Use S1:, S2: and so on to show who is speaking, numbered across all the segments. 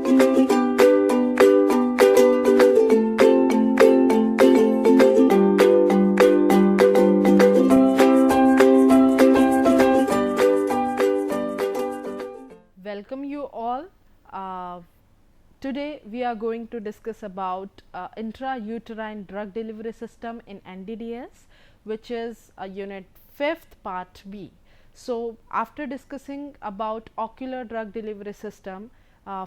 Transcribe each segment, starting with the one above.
S1: Welcome you all. Today we are going to discuss about intrauterine drug delivery system in NDDS, which is unit 5th part B. So, after discussing about ocular drug delivery system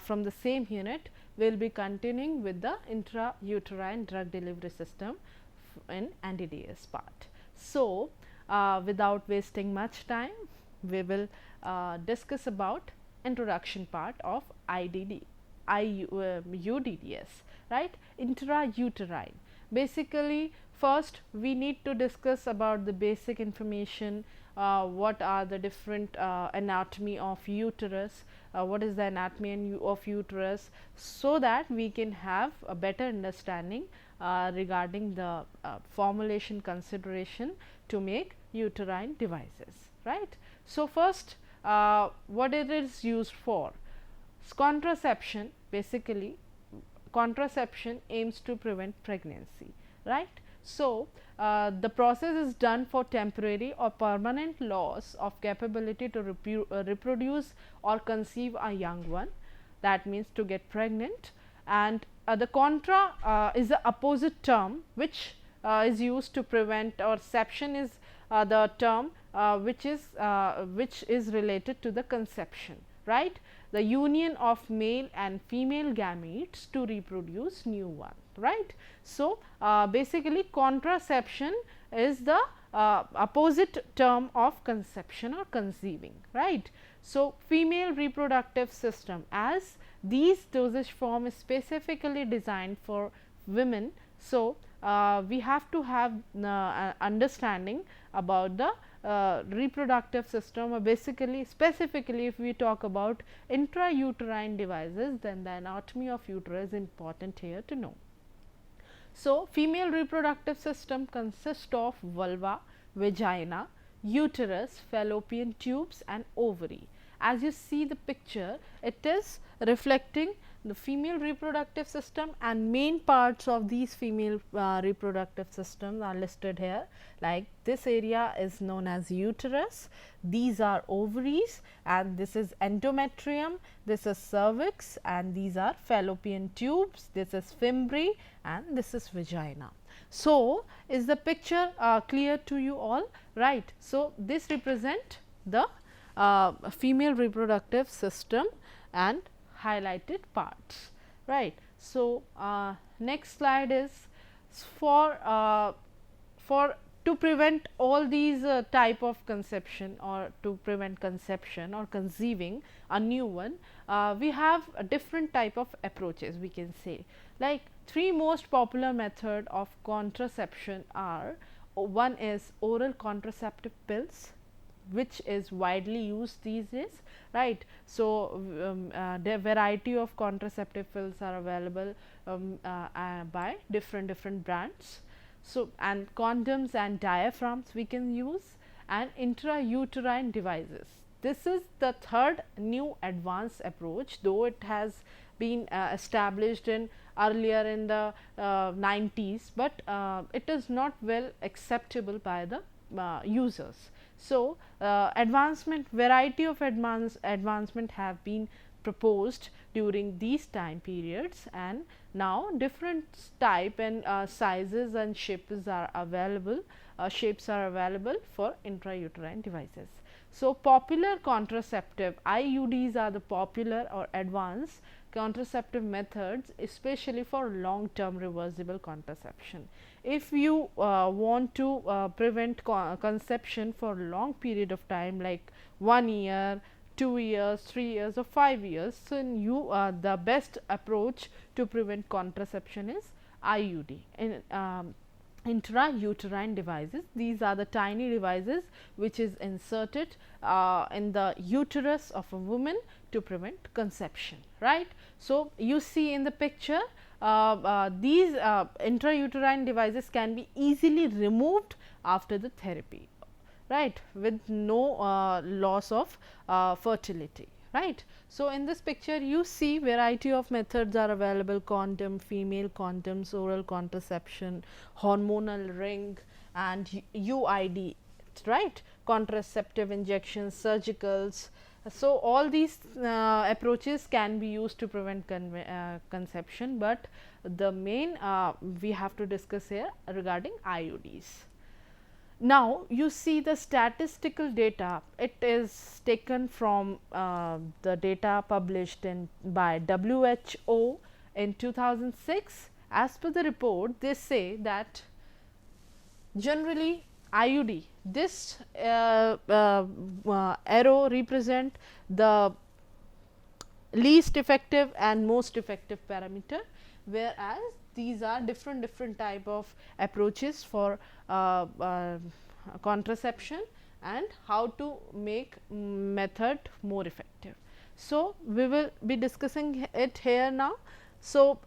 S1: from the same unit, we will be continuing with the intrauterine drug delivery system in NDDS part. So, without wasting much time, we will discuss about introduction part of UDDS, right? Intrauterine. Basically, first we need to discuss about the basic information. What are the different anatomy of uterus, what is the anatomy of uterus, so that we can have a better understanding regarding the formulation consideration to make uterine devices, right. So, first what it is used for? Contraception. Basically, contraception aims to prevent pregnancy, right. So, the process is done for temporary or permanent loss of capability to reproduce or conceive a young one, that means to get pregnant. And the contra is the opposite term which is used to prevent, or seption is the term which is related to the conception, right. The union of male and female gametes to reproduce new one, right. So, basically contraception is the opposite term of conception or conceiving, right. So, female reproductive system, as these dosage form is specifically designed for women. So, we have to have understanding about the reproductive system, or basically specifically if we talk about intrauterine devices, then the anatomy of uterus is important here to know. So, female reproductive system consists of vulva, vagina, uterus, fallopian tubes and ovary. As you see the picture, it is reflecting the female reproductive system, and main parts of these female reproductive systems are listed here. Like this area is known as uterus, these are ovaries, and this is endometrium, this is cervix, and these are fallopian tubes, this is fimbriae, and this is vagina. So, is the picture clear to you all, right? So, this represent the female reproductive system and highlighted parts, right. So, next slide is for to prevent all these type of conception, or to prevent conception or conceiving a new one, we have a different type of approaches, we can say. Like three most popular method of contraception are: one is oral contraceptive pills, which is widely used these days, right. So, the variety of contraceptive pills are available by different brands. So, and condoms and diaphragms we can use, and intrauterine devices. This is the third new advanced approach, though it has been established in earlier in the 90s, but it is not well acceptable by the users. So, variety of advancement have been proposed during these time periods, and now different type and sizes and shapes are available for intrauterine devices. So, popular contraceptive IUDs are the popular or advanced contraceptive methods, especially for long term reversible contraception. If you want to prevent conception for long period of time, like 1 year, 2 years, 3 years or 5 years, so you the best approach to prevent contraception is IUD, intrauterine devices. These are the tiny devices which is inserted in the uterus of a woman to prevent conception, right. So, you see in the picture these intrauterine devices can be easily removed after the therapy, right, with no loss of fertility, right. So, in this picture you see variety of methods are available: condom, female condoms, oral contraception, hormonal ring, and UID, right, contraceptive injections, surgicals. So, all these approaches can be used to prevent conception, but the main we have to discuss here regarding IUDs. Now, you see the statistical data, it is taken from the data published in by WHO in 2006. As per the report, they say that generally IUD, this arrow represent the least effective and most effective parameter, whereas these are different type of approaches for contraception and how to make method more effective. So, we will be discussing it here now. So,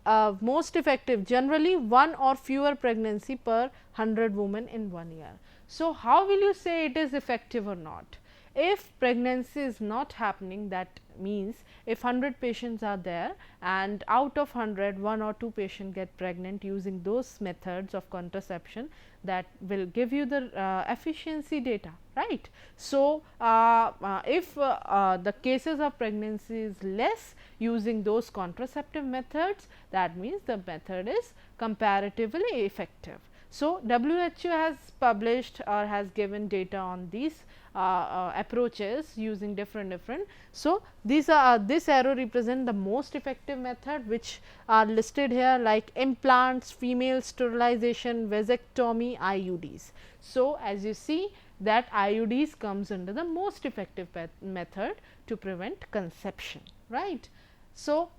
S1: most effective, generally one or fewer pregnancy per 100 women in 1 year. So, how will you say it is effective or not? If pregnancy is not happening, that means if 100 patients are there and out of 100, 1 or 2 patients get pregnant using those methods of contraception, that will give you the efficiency data, right. So, if the cases of pregnancy is less using those contraceptive methods, that means the method is comparatively effective. So, WHO has published or has given data on these approaches using different. So, these are this arrow represent the most effective method which are listed here, like implants, female sterilization, vasectomy, IUDs. So, as you see that IUDs comes under the most effective method to prevent conception, right. So,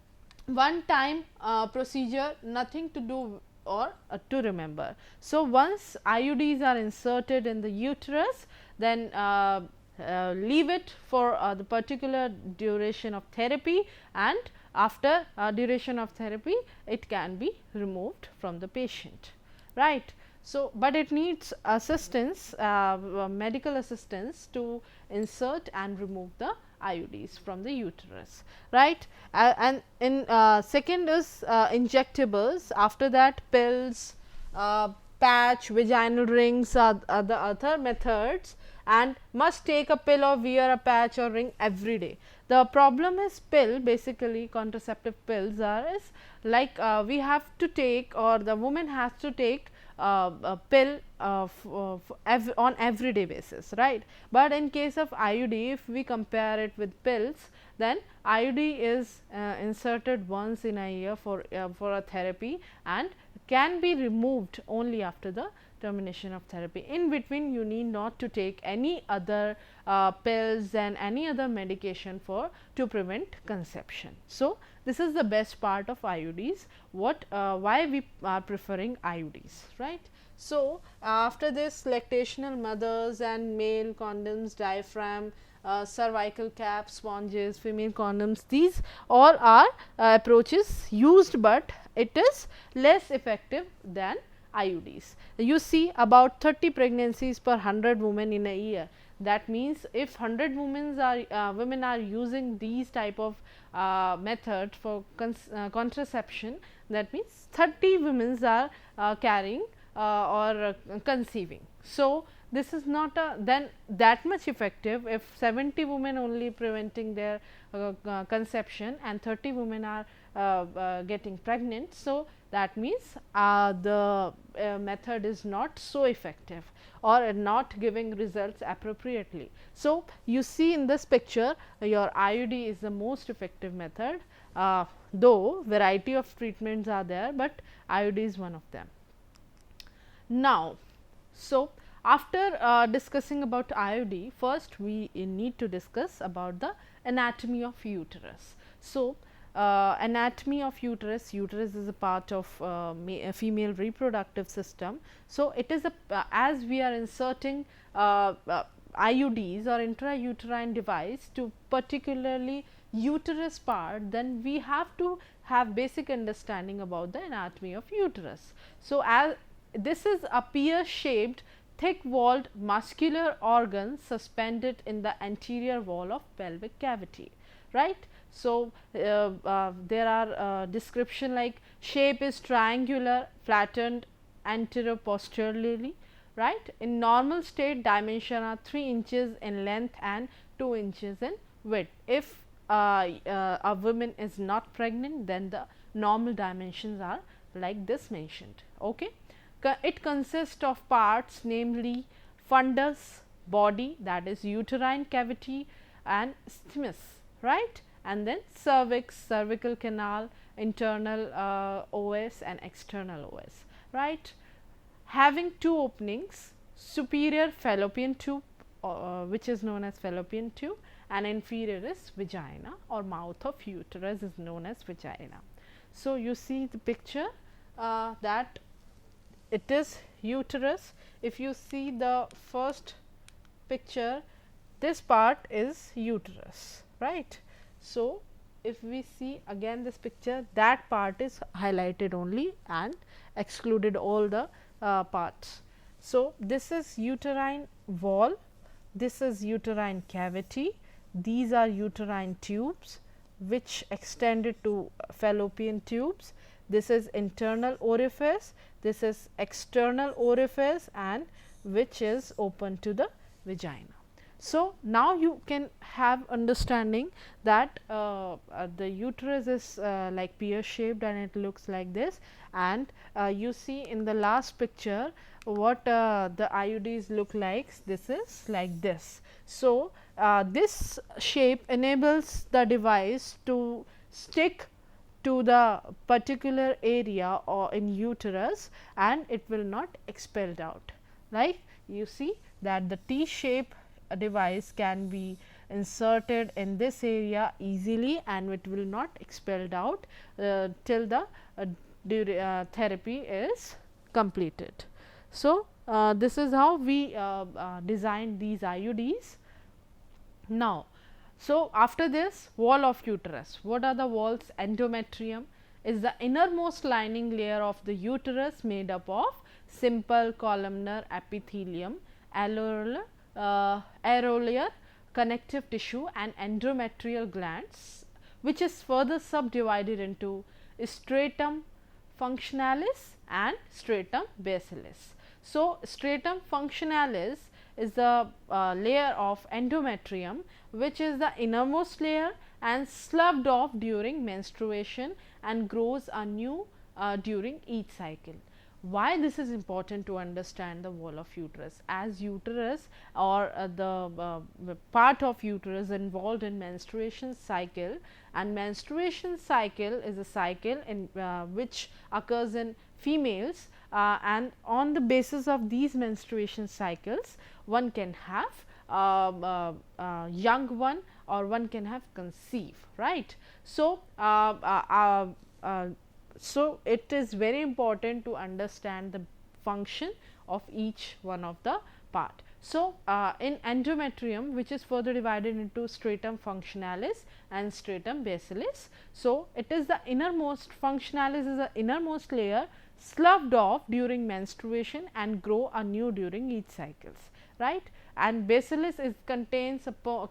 S1: one time procedure, nothing to do or to remember. So, once IUDs are inserted in the uterus, then leave it for the particular duration of therapy, and after duration of therapy it can be removed from the patient, right. So, but it needs assistance, medical assistance to insert and remove the IUDs from the uterus, right. And in second is injectables, after that pills, patch, vaginal rings are the other methods, and must take a pill or wear a patch or ring every day. The problem is pill, basically contraceptive pills are is like we have to take, or the woman has to take a pill on everyday basis, right. But in case of IUD, if we compare it with pills, then IUD is inserted once in a year for a therapy, and can be removed only after the termination of therapy. In between, you need not to take any other pills and any other medication for to prevent conception. So, this is the best part of IUDs, what why we are preferring IUDs, right. So, after this, lactational mothers and male condoms, diaphragm, cervical caps, sponges, female condoms, these all are approaches used, but it is less effective than IUDs. You see about 30 pregnancies per 100 women in a year. That means, if 100 women are using these type of methods for contraception, that means 30 women are carrying or conceiving. So, this is not then that much effective if 70 women only preventing their conception and 30 women are getting pregnant. So, that means the method is not so effective or not giving results appropriately. So, you see in this picture your IUD is the most effective method, though variety of treatments are there, but IUD is one of them. Now, so after discussing about IUD, first we need to discuss about the anatomy of uterus. So, anatomy of uterus, uterus is a part of female reproductive system. So, it is a as we are inserting IUDs or intrauterine device to particularly uterus part, then we have to have basic understanding about the anatomy of uterus. So, as this is a pear shaped thick walled muscular organ suspended in the anterior wall of pelvic cavity. right. So, there are description like shape is triangular, flattened anteroposteriorly, right. In normal state, dimension are 3 inches in length and 2 inches in width. If a woman is not pregnant, then the normal dimensions are like this mentioned. Okay. It consists of parts, namely fundus, body, that is uterine cavity, and isthmus, right, and then cervix, cervical canal, internal OS and external OS, right. Having 2 openings, superior fallopian tube, which is known as fallopian tube, and inferior is vagina or mouth of uterus is known as vagina. So, you see the picture that it is uterus. If you see the first picture, this part is uterus, right. So, if we see again this picture, that part is highlighted only and excluded all the parts. So, this is uterine wall, this is uterine cavity, these are uterine tubes which extended to fallopian tubes, this is internal orifice, this is external orifice, and which is open to the vagina. So, now you can have understanding that the uterus is like pear shaped and it looks like this, and you see in the last picture what the IUDs look like. This is like this. So, this shape enables the device to stick to the particular area or in uterus, and it will not expelled out. Like you see that the T shape device can be inserted in this area easily, and it will not expelled out till the therapy is completed. So, this is how we designed these IUDs. Now, so after this, wall of uterus. What are the walls? Endometrium is the innermost lining layer of the uterus made up of simple columnar epithelium, areolar connective tissue and endometrial glands, which is further subdivided into stratum functionalis and stratum basilis. So, stratum functionalis is the layer of endometrium, which is the innermost layer and sloughed off during menstruation and grows anew during each cycle. Why this is important to understand the wall of uterus? As uterus or the part of uterus involved in menstruation cycle, and menstruation cycle is a cycle in which occurs in females, and on the basis of these menstruation cycles one can have young one or one can have conceive, right. So, so it is very important to understand the function of each one of the part. So, in endometrium, which is further divided into stratum functionalis and stratum basilis. So, it is the innermost, functionalis is the innermost layer sloughed off during menstruation and grow anew during each cycles, right. And basilis is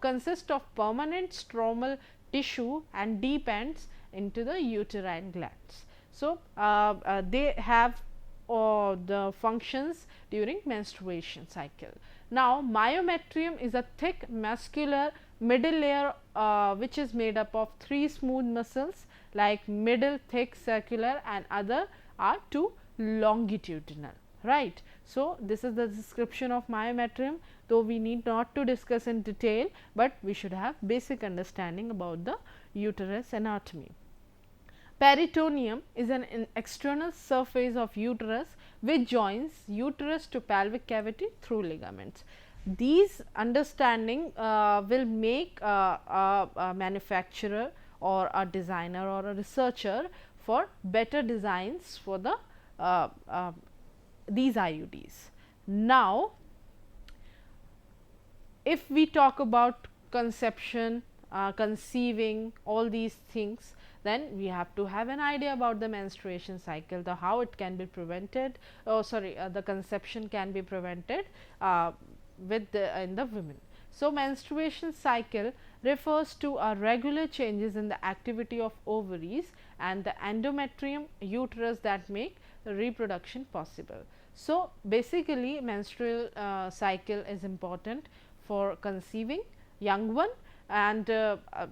S1: consists of permanent stromal tissue and depends into the uterine glands. So, they have the functions during menstruation cycle. Now, myometrium is a thick muscular middle layer which is made up of 3 smooth muscles like middle, thick, circular, and other are 2 longitudinal, right. So, this is the description of myometrium, though we need not to discuss in detail, but we should have basic understanding about the uterus anatomy. Peritoneum is an external surface of uterus which joins uterus to pelvic cavity through ligaments. These understanding will make a manufacturer or a designer or a researcher for better designs for the these IUDs. Now, if we talk about conception, conceiving, all these things, then we have to have an idea about the menstruation cycle, the how it can be prevented, the conception can be prevented with in the women. So, menstruation cycle refers to regular changes in the activity of ovaries and the endometrium uterus that make reproduction possible. So, basically menstrual cycle is important for conceiving young one, and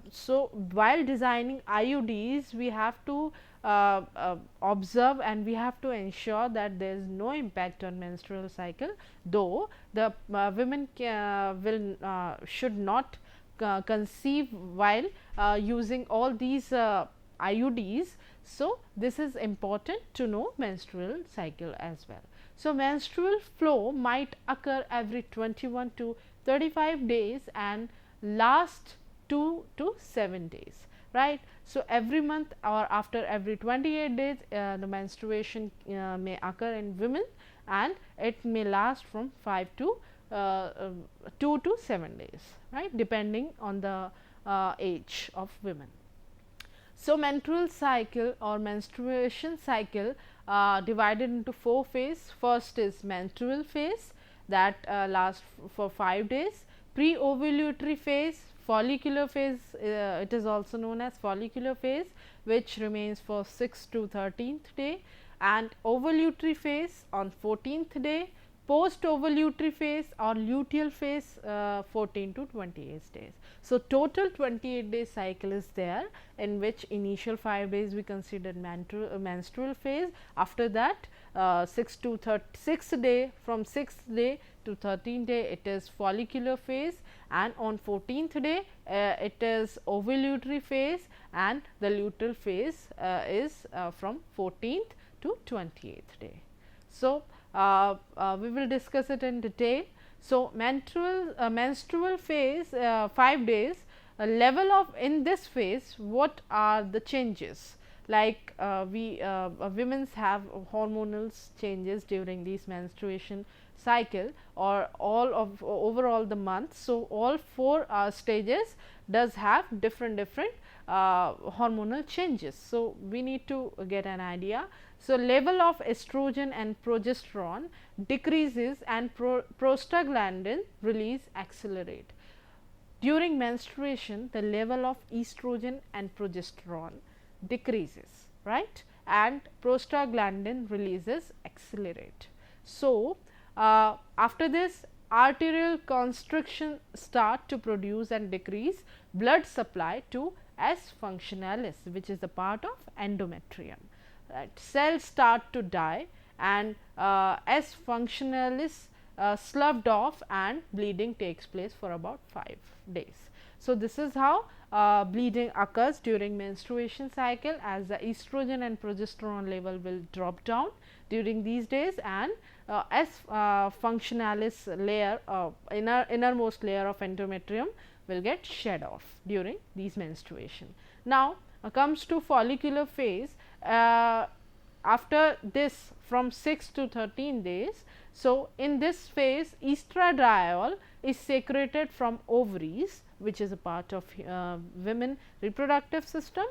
S1: so while designing IUDs we have to observe and we have to ensure that there is no impact on menstrual cycle, though the women will should not conceive while using all these IUDs. So, this is important to know menstrual cycle as well. So, menstrual flow might occur every 21 to 35 days and last 2 to 7 days, right. So, every month or after every 28 days the menstruation may occur in women, and it may last from 5 to 2 to 7 days, right, depending on the age of women. So, menstrual cycle or menstruation cycle divided into 4 phases. First is menstrual phase that lasts for 5 days, pre-ovulatory phase, follicular phase, it is also known as follicular phase, which remains for 6th to 13th day, and ovulatory phase on 14th day, post ovulatory phase or luteal phase 14 to 28 days. So, total 28 day cycle is there, in which initial 5 days we consider menstrual phase. After that 6th to 6th day, from 6th day to 13th day it is follicular phase, and on 14th day it is ovulatory phase, and the luteal phase is from 14th to 28th day. So, we will discuss it in detail. So, menstrual phase 5 days, level of in this phase what are the changes, like women have hormonal changes during these menstruation cycle or all of overall the month. So, all 4 stages does have different hormonal changes. So, we need to get an idea. So, level of estrogen and progesterone decreases and prostaglandin release accelerate. During menstruation, the level of estrogen and progesterone decreases, right, and prostaglandin releases accelerate. So, after this, arterial constriction start to produce and decrease blood supply to S functionalis, which is the part of endometrium. Right. Cells start to die and S functionalis sloughed off, and bleeding takes place for about 5 days. So, this is how bleeding occurs during menstruation cycle, as the estrogen and progesterone level will drop down during these days, and S functionalis layer, innermost layer of endometrium will get shed off during these menstruation. Now, comes to follicular phase. After this, from 6 to 13 days. So, in this phase estradiol is secreted from ovaries, which is a part of women reproductive system.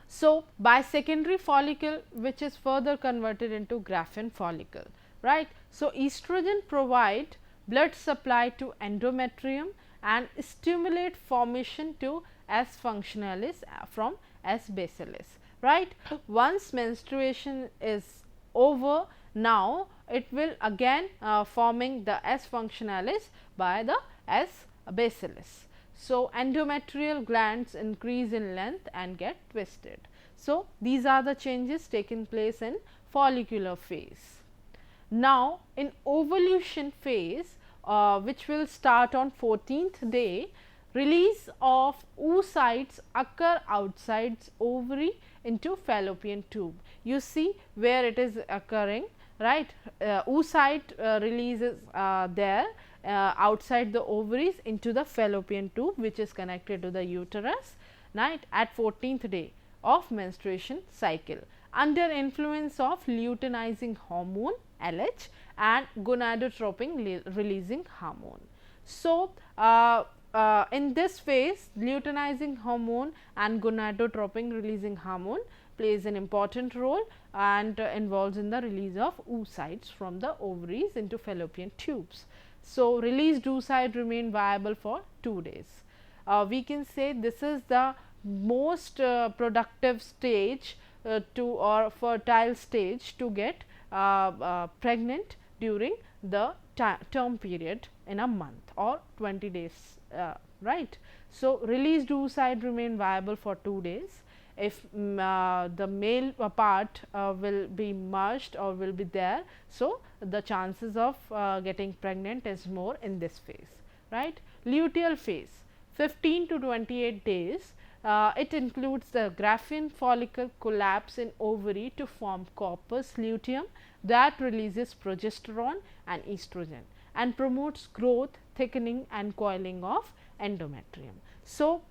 S1: So, by secondary follicle, which is further converted into Graafian follicle, right. So, estrogen provide blood supply to endometrium and stimulate formation to S functionalis from S basalis, right. Once menstruation is over, now it will again forming the S functionalis by the S basalis. So, endometrial glands increase in length and get twisted. So, these are the changes taking place in follicular phase. Now, in ovulation phase, which will start on 14th day, release of oocytes occur outside ovary into fallopian tube. You see where it is occurring, right. Oocyte releases there outside the ovaries into the fallopian tube, which is connected to the uterus, right, at 14th day of menstruation cycle, under influence of luteinizing hormone LH and gonadotropin releasing hormone. So, in this phase, luteinizing hormone and gonadotropin releasing hormone plays an important role and involves in the release of oocytes from the ovaries into fallopian tubes. So, released oocyte remain viable for 2 days. we can say this is the most productive stage to or fertile stage to get pregnant during the term period in a month or 20 days, right. So, released oocyte remain viable for 2 days. If the male part will be merged or will be there, so the chances of getting pregnant is more in this phase, right. Luteal phase 15 to 28 days. It includes the Graafian follicle collapse in ovary to form corpus luteum that releases progesterone and estrogen and promotes growth, thickening and coiling of endometrium. So,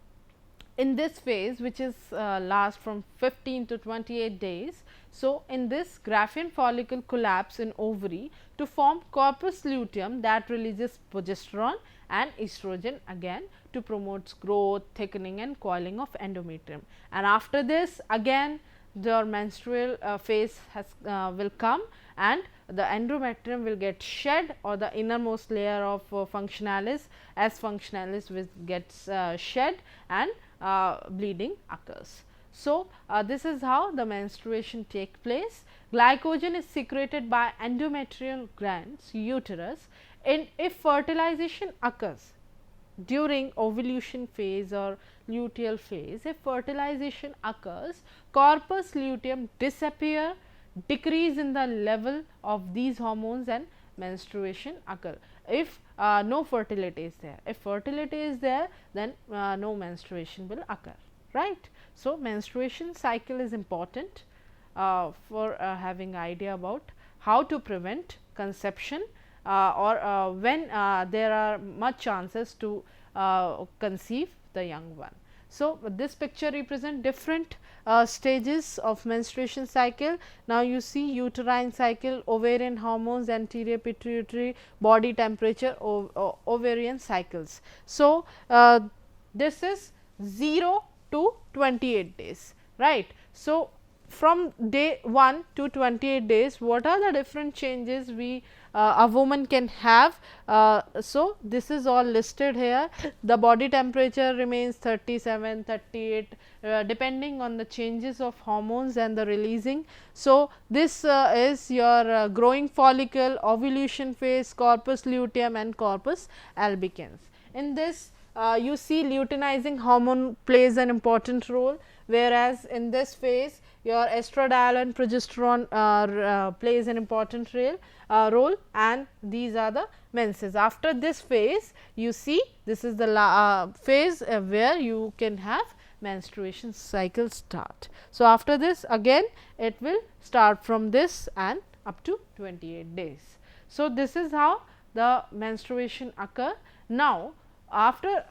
S1: in this phase, which is last from 15 to 28 days. So, in this Graafian follicle collapse in ovary to form corpus luteum that releases progesterone and estrogen again to promote growth, thickening and coiling of endometrium. And after this again the menstrual phase has will come, and the endometrium will get shed, or the innermost layer of functionalis as functionalis will gets shed, and bleeding occurs. So, this is how the menstruation take place. Glycogen is secreted by endometrial glands, uterus, and if fertilization occurs during ovulation phase or luteal phase, if fertilization occurs, corpus luteum disappear, decrease in the level of these hormones and menstruation occur. If no fertility is there, if fertility is there, then no menstruation will occur, right. So, menstruation cycle is important for having idea about how to prevent conception or when there are much chances to conceive the young one. So, this picture represent different stages of menstruation cycle. Now, you see uterine cycle, ovarian hormones, anterior pituitary, body temperature, ovarian cycles. So, this is 0 to 28 days, right. So, from day 1 to 28 days, what are the different changes we a woman can have. So, this is all listed here. The body temperature remains 37, 38 depending on the changes of hormones and the releasing. So, this is your growing follicle, ovulation phase, corpus luteum and corpus albicans. In this you see luteinizing hormone plays an important role, whereas in this phase your estradiol and progesterone plays an important role, and these are the menses. After this phase, you see this is the phase where you can have menstruation cycle start. So, after this again it will start from this and up to 28 days. So, this is how the menstruation occur. Now, after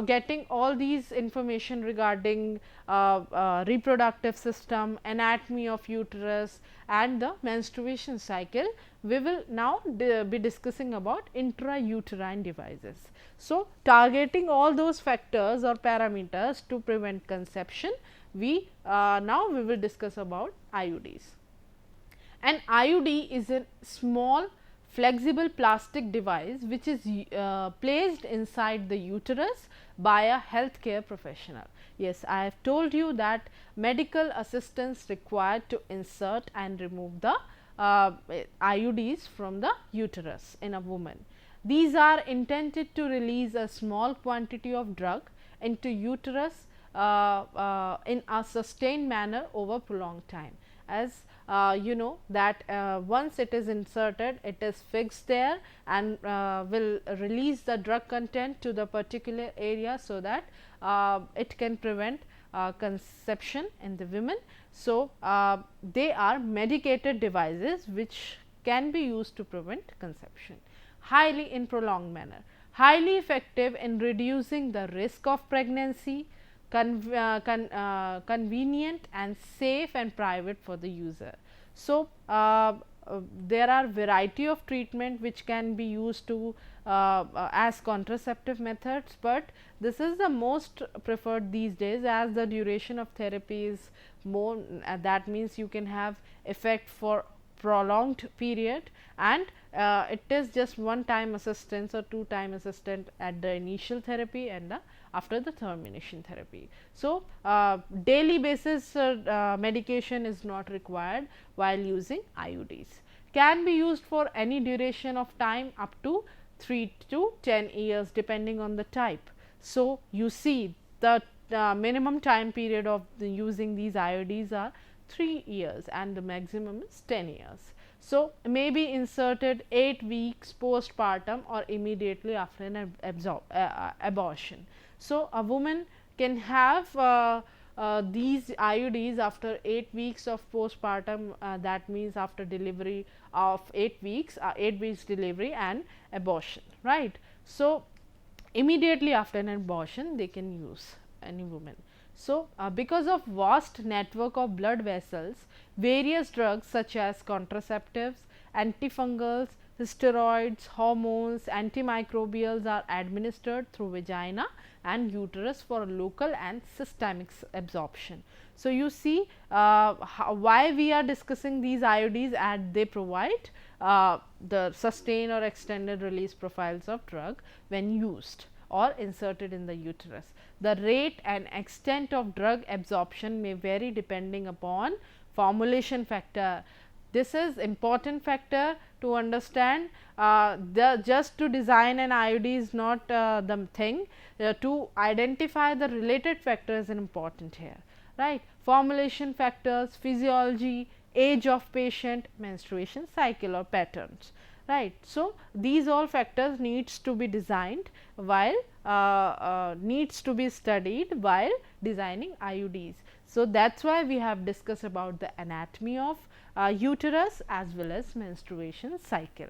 S1: getting all these information regarding reproductive system, anatomy of uterus and the menstruation cycle, we will now be discussing about intrauterine devices. So, targeting all those factors or parameters to prevent conception, we now we will discuss about IUDs. An IUD is a small flexible plastic device which is placed inside the uterus by a healthcare professional. Yes, I have told you that medical assistance required to insert and remove the IUDs from the uterus in a woman. These are intended to release a small quantity of drug into uterus in a sustained manner over prolonged time. As you know that once it is inserted, it is fixed there and will release the drug content to the particular area, so that it can prevent conception in the women. So, they are medicated devices which can be used to prevent conception. Highly in prolonged manner, highly effective in reducing the risk of pregnancy, convenient and safe and private for the user. So, there are variety of treatment which can be used to as contraceptive methods, but this is the most preferred these days, as the duration of therapy is more, that means you can have effect for prolonged period, and it is just one time assistance or two time assistant at the initial therapy and the after the termination therapy. So, daily basis medication is not required while using IUDs. Can be used for any duration of time up to 3 to 10 years depending on the type. So, you see the minimum time period of using these IUDs are 3 years and the maximum is 10 years. So, may be inserted 8 weeks postpartum or immediately after an abortion. So, a woman can have these IUDs after 8 weeks of postpartum, that means after delivery of 8 weeks, 8 weeks delivery and abortion, right. So, immediately after an abortion they can use, any woman. So, because of vast network of blood vessels, various drugs such as contraceptives, antifungals, steroids, hormones, antimicrobials are administered through vagina and uterus for local and systemic absorption. So, you see why we are discussing these IUDs, and they provide the sustained or extended release profiles of drug when used or inserted in the uterus. The rate and extent of drug absorption may vary depending upon formulation factor. This is important factor to understand. Just to design an IUD is not the thing. To identify the related factors is important here, right. Formulation factors, physiology, age of patient, menstruation cycle or patterns, right. So, these all factors needs to be designed while needs to be studied while designing IUDs. So, that is why we have discussed about the anatomy of uterus as well as menstruation cycle.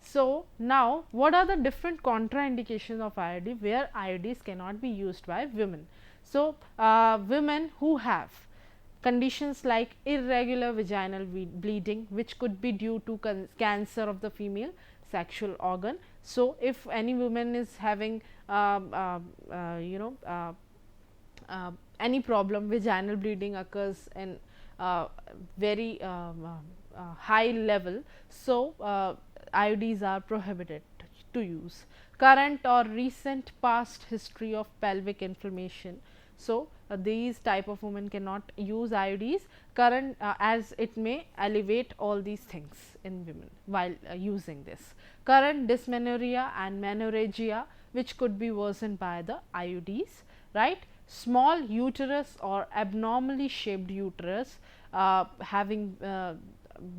S1: So, now what are the different contraindications of IUD where IUDs cannot be used by women. So, women who have conditions like irregular vaginal bleeding, which could be due to cancer of the female sexual organ. So, if any woman is having any problem, vaginal bleeding occurs in very high level. So, IUDs are prohibited to use. Current or recent past history of pelvic inflammation. So, these type of women cannot use IUDs current as it may elevate all these things in women while using this. Current dysmenorrhea and menorrhagia, which could be worsened by the IUDs, right. Small uterus or abnormally shaped uterus, having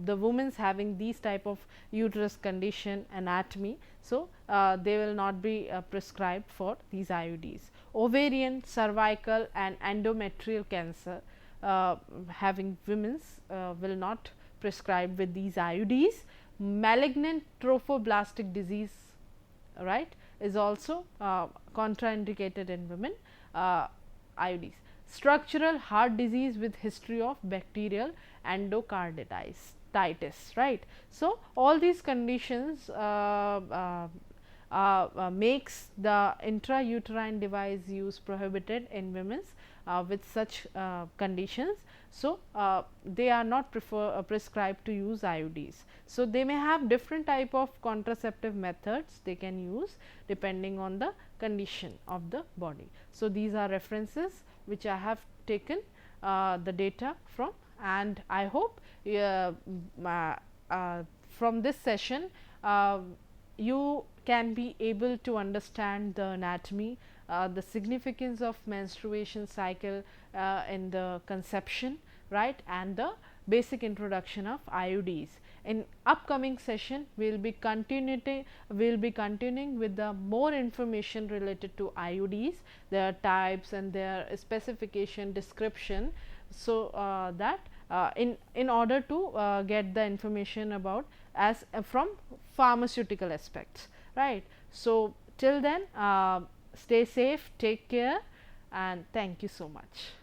S1: the women's having these type of uterus condition anatomy. So, they will not be prescribed for these IUDs. Ovarian, cervical and endometrial cancer having women's will not prescribe with these IUDs. Malignant trophoblastic disease, right, is also contraindicated in women, IUDs. Structural heart disease with history of bacterial endocarditis, right. So, all these conditions makes the intrauterine device use prohibited in women's with such conditions. So, they are not prescribed to use IUDs. So, they may have different type of contraceptive methods they can use depending on the condition of the body. So, these are references which I have taken the data from, and I hope from this session you can be able to understand the anatomy, the significance of menstruation cycle in the conception, right, and the basic introduction of IUDs. In upcoming session, we will be continuing with the more information related to IUDs, their types and their specification description. So, that in order to get the information about as from pharmaceutical aspects, right. So, till then stay safe, take care, and thank you so much.